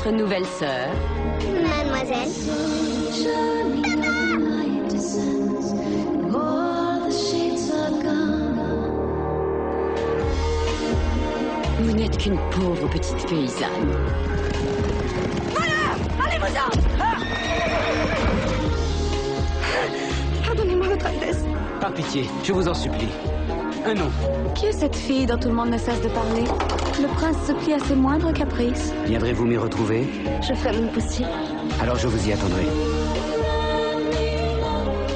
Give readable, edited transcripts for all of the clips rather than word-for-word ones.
votre nouvelle sœur? Mademoiselle. Vous n'êtes qu'une pauvre petite paysanne. Voilà! Allez-vous-en! Pardonnez-moi, Votre Altesse. Par pitié, je vous en supplie. Un nom. Qui est cette fille dont tout le monde ne cesse de parler? Le prince se plie à ses moindres caprices. Viendrez-vous m'y retrouver? Je ferai mon possible. Alors je vous y attendrai.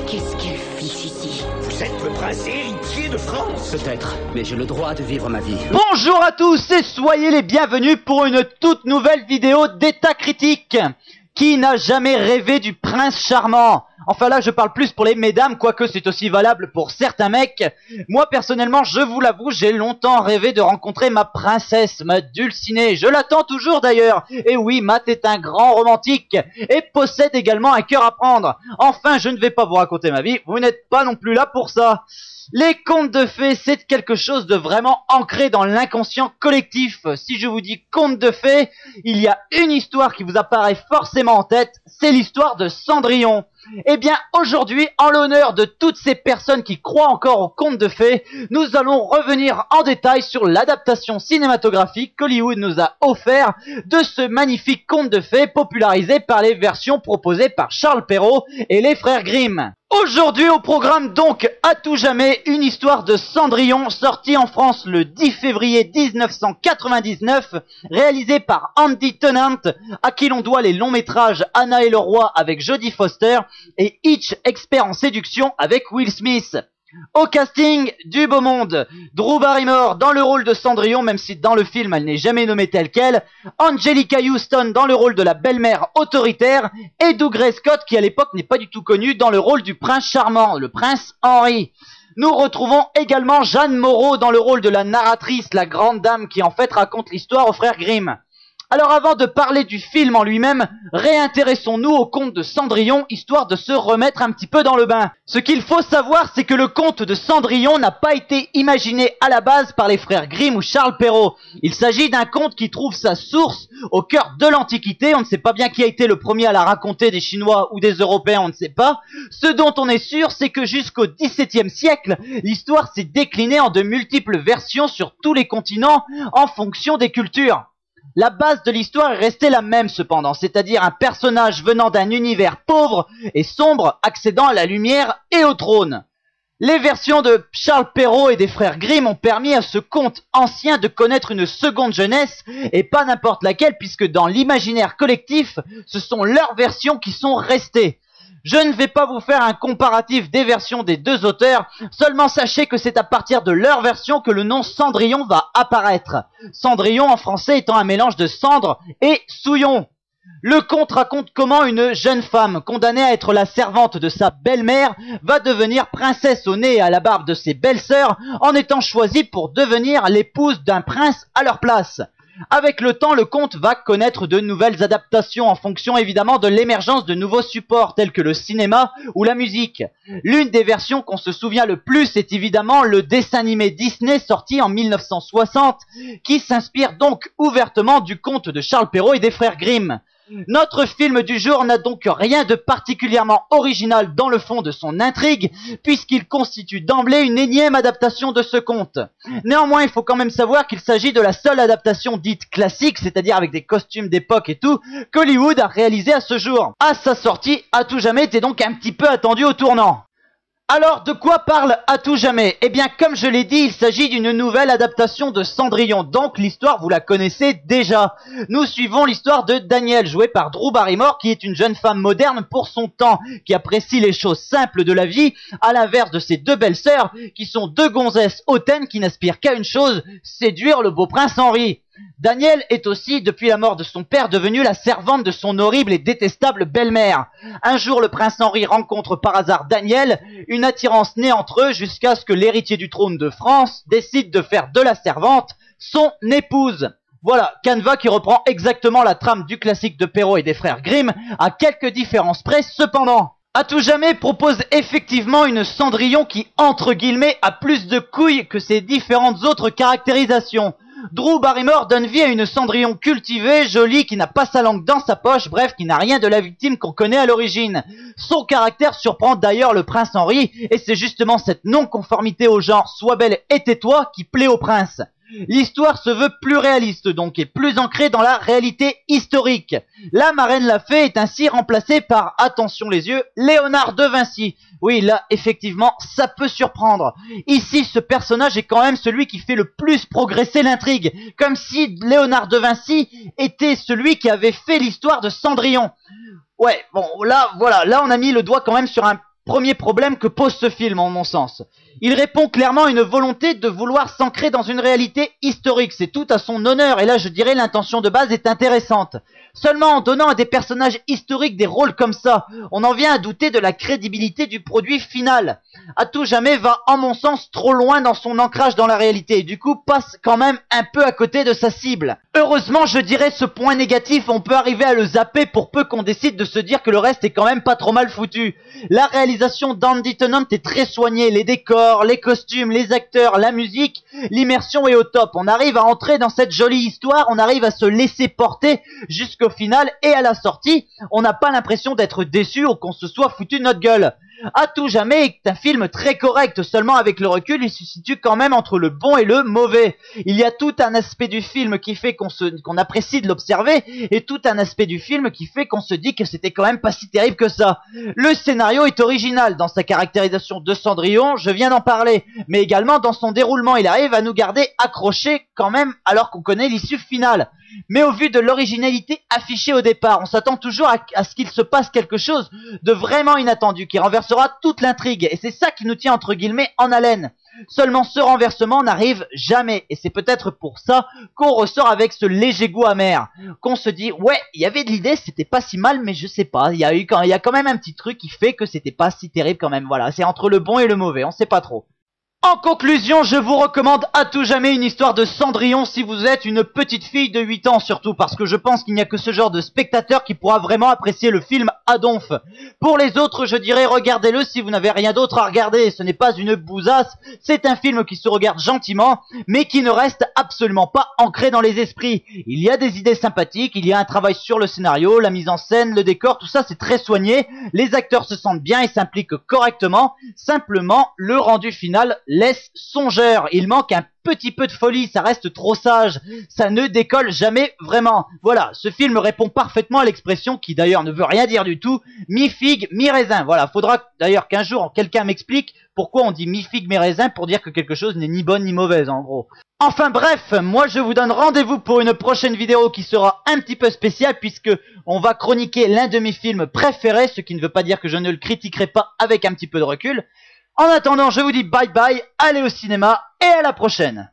Qu'est-ce qu'elle fiche ici? Vous êtes le prince héritier de France? Peut-être, mais j'ai le droit de vivre ma vie. Bonjour à tous et soyez les bienvenus pour une toute nouvelle vidéo d'État Critique. Qui n'a jamais rêvé du prince charmant? Enfin là je parle plus pour les mesdames, quoique c'est aussi valable pour certains mecs. Moi personnellement, je vous l'avoue, j'ai longtemps rêvé de rencontrer ma princesse, ma Dulcinée. Je l'attends toujours d'ailleurs. Et oui, Matt est un grand romantique et possède également un cœur à prendre. Enfin, je ne vais pas vous raconter ma vie, vous n'êtes pas non plus là pour ça. Les contes de fées, c'est quelque chose de vraiment ancré dans l'inconscient collectif. Si je vous dis contes de fées, il y a une histoire qui vous apparaît forcément en tête, c'est l'histoire de Cendrillon. Eh bien, aujourd'hui, en l'honneur de toutes ces personnes qui croient encore aux contes de fées, nous allons revenir en détail sur l'adaptation cinématographique qu'Hollywood nous a offert de ce magnifique conte de fées popularisé par les versions proposées par Charles Perrault et les frères Grimm. Aujourd'hui au programme donc, à tout jamais, une histoire de Cendrillon sortie en France le 10 février 1999, réalisée par Andy Tennant, à qui l'on doit les longs métrages Anna et le Roi avec Jodie Foster et Hitch, expert en séduction avec Will Smith. Au casting, du beau monde. Drew Barrymore dans le rôle de Cendrillon, même si dans le film elle n'est jamais nommée telle quelle. Angelica Houston dans le rôle de la belle-mère autoritaire. Et Dougray Scott, qui à l'époque n'est pas du tout connu, dans le rôle du prince charmant, le prince Henri. Nous retrouvons également Jeanne Moreau dans le rôle de la narratrice, la grande dame qui en fait raconte l'histoire aux frères Grimm. Alors avant de parler du film en lui-même, réintéressons-nous au conte de Cendrillon, histoire de se remettre un petit peu dans le bain. Ce qu'il faut savoir, c'est que le conte de Cendrillon n'a pas été imaginé à la base par les frères Grimm ou Charles Perrault. Il s'agit d'un conte qui trouve sa source au cœur de l'Antiquité. On ne sait pas bien qui a été le premier à la raconter, des Chinois ou des Européens, on ne sait pas. Ce dont on est sûr, c'est que jusqu'au XVIIe siècle, l'histoire s'est déclinée en de multiples versions sur tous les continents en fonction des cultures. La base de l'histoire est restée la même cependant, c'est-à-dire un personnage venant d'un univers pauvre et sombre accédant à la lumière et au trône. Les versions de Charles Perrault et des frères Grimm ont permis à ce conte ancien de connaître une seconde jeunesse, et pas n'importe laquelle, puisque dans l'imaginaire collectif, ce sont leurs versions qui sont restées. Je ne vais pas vous faire un comparatif des versions des deux auteurs, seulement sachez que c'est à partir de leur version que le nom Cendrillon va apparaître. Cendrillon en français étant un mélange de cendre et souillon. Le conte raconte comment une jeune femme, condamnée à être la servante de sa belle-mère, va devenir princesse au nez et à la barbe de ses belles-sœurs en étant choisie pour devenir l'épouse d'un prince à leur place. Avec le temps, le conte va connaître de nouvelles adaptations en fonction évidemment de l'émergence de nouveaux supports tels que le cinéma ou la musique. L'une des versions qu'on se souvient le plus est évidemment le dessin animé Disney sorti en 1960 qui s'inspire donc ouvertement du conte de Charles Perrault et des frères Grimm. Notre film du jour n'a donc rien de particulièrement original dans le fond de son intrigue, puisqu'il constitue d'emblée une énième adaptation de ce conte. Néanmoins, il faut quand même savoir qu'il s'agit de la seule adaptation dite classique, c'est-à-dire avec des costumes d'époque et tout, qu'Hollywood a réalisé à ce jour. À sa sortie, À tout jamais était donc un petit peu attendu au tournant. Alors, de quoi parle À tout jamais? Eh bien, comme je l'ai dit, il s'agit d'une nouvelle adaptation de Cendrillon, donc l'histoire, vous la connaissez déjà. Nous suivons l'histoire de Danielle, jouée par Drew Barrymore, qui est une jeune femme moderne pour son temps, qui apprécie les choses simples de la vie, à l'inverse de ses deux belles-sœurs, qui sont deux gonzesses hautaines qui n'aspirent qu'à une chose, séduire le beau prince Henri. Danielle est aussi, depuis la mort de son père, devenue la servante de son horrible et détestable belle-mère. Un jour, le prince Henri rencontre par hasard Danielle, une attirance naît entre eux jusqu'à ce que l'héritier du trône de France décide de faire de la servante son épouse. Voilà, canevas qui reprend exactement la trame du classique de Perrault et des frères Grimm, à quelques différences près cependant. À tout jamais propose effectivement une Cendrillon qui, entre guillemets, a plus de couilles que ses différentes autres caractérisations. Drew Barrymore donne vie à une Cendrillon cultivée, jolie, qui n'a pas sa langue dans sa poche, bref, qui n'a rien de la victime qu'on connaît à l'origine. Son caractère surprend d'ailleurs le prince Henri, et c'est justement cette non-conformité au genre « sois belle et tais-toi » qui plaît au prince. L'histoire se veut plus réaliste donc et plus ancrée dans la réalité historique. La marraine la fée est ainsi remplacée par, attention les yeux, Léonard de Vinci. Oui, là, effectivement, ça peut surprendre. Ici, ce personnage est quand même celui qui fait le plus progresser l'intrigue, comme si Léonard de Vinci était celui qui avait fait l'histoire de Cendrillon. Ouais, bon, là, voilà, là on a mis le doigt quand même sur un premier problème que pose ce film, en mon sens. Il répond clairement à une volonté de vouloir s'ancrer dans une réalité historique. C'est tout à son honneur, et là je dirais l'intention de base est intéressante. Seulement en donnant à des personnages historiques des rôles comme ça, on en vient à douter de la crédibilité du produit final. À tout jamais va, en mon sens, trop loin dans son ancrage dans la réalité, et du coup passe quand même un peu à côté de sa cible. Heureusement, je dirais, ce point négatif, on peut arriver à le zapper pour peu qu'on décide de se dire que le reste est quand même pas trop mal foutu. La réalisation d'Andy Tennant est très soignée, les décors, les costumes, les acteurs, la musique, l'immersion est au top. On arrive à entrer dans cette jolie histoire, on arrive à se laisser porter jusqu'au final, et à la sortie, on n'a pas l'impression d'être déçu ou qu'on se soit foutu de notre gueule. À tout jamais est un film très correct, seulement avec le recul, il se situe quand même entre le bon et le mauvais. Il y a tout un aspect du film qui fait qu'on apprécie de l'observer, et tout un aspect du film qui fait qu'on se dit que c'était quand même pas si terrible que ça. Le scénario est original dans sa caractérisation de Cendrillon, je viens d'en parler, mais également dans son déroulement, il arrive à nous garder accrochés quand même alors qu'on connaît l'issue finale. Mais au vu de l'originalité affichée au départ, on s'attend toujours à ce qu'il se passe quelque chose de vraiment inattendu qui renversera toute l'intrigue, et c'est ça qui nous tient entre guillemets en haleine. Seulement ce renversement n'arrive jamais, et c'est peut-être pour ça qu'on ressort avec ce léger goût amer, qu'on se dit ouais, il y avait de l'idée, c'était pas si mal, mais je sais pas, il y a quand même un petit truc qui fait que c'était pas si terrible quand même, voilà, c'est entre le bon et le mauvais, on sait pas trop. En conclusion, je vous recommande à tout jamais une histoire de Cendrillon si vous êtes une petite fille de 8 ans surtout, parce que je pense qu'il n'y a que ce genre de spectateur qui pourra vraiment apprécier le film à donf. Pour les autres, je dirais regardez-le si vous n'avez rien d'autre à regarder, ce n'est pas une bousasse, c'est un film qui se regarde gentiment, mais qui ne reste absolument pas ancré dans les esprits. Il y a des idées sympathiques, il y a un travail sur le scénario, la mise en scène, le décor, tout ça c'est très soigné, les acteurs se sentent bien et s'impliquent correctement, simplement le rendu final laisse songeur, il manque un petit peu de folie, ça reste trop sage, ça ne décolle jamais vraiment. Voilà, ce film répond parfaitement à l'expression qui d'ailleurs ne veut rien dire du tout, mi-figue, mi-raisin. Voilà, faudra d'ailleurs qu'un jour quelqu'un m'explique pourquoi on dit mi-figue, mi-raisin pour dire que quelque chose n'est ni bonne ni mauvaise en gros. Enfin bref, moi je vous donne rendez-vous pour une prochaine vidéo qui sera un petit peu spéciale puisque on va chroniquer l'un de mes films préférés, ce qui ne veut pas dire que je ne le critiquerai pas avec un petit peu de recul. En attendant, je vous dis bye bye, allez au cinéma et à la prochaine.